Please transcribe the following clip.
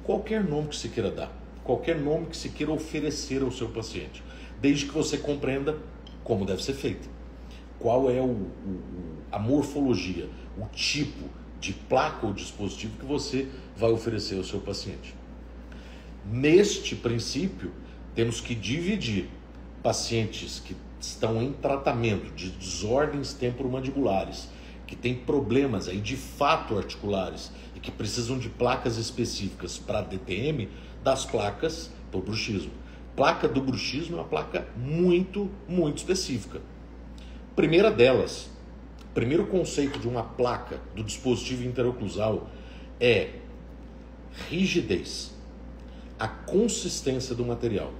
Qualquer nome que se queira dar, qualquer nome que se queira oferecer ao seu paciente, desde que você compreenda como deve ser feito. Qual é a morfologia, o tipo de placa ou dispositivo que você vai oferecer ao seu paciente. Neste princípio, temos que dividir pacientes que estão em tratamento de desordens temporomandibulares, que têm problemas aí de fato articulares e que precisam de placas específicas para DTM, das placas para o bruxismo. Placa do bruxismo é uma placa muito específica. Primeira delas, primeiro conceito de uma placa do dispositivo interoclusal é rigidez, a consistência do material.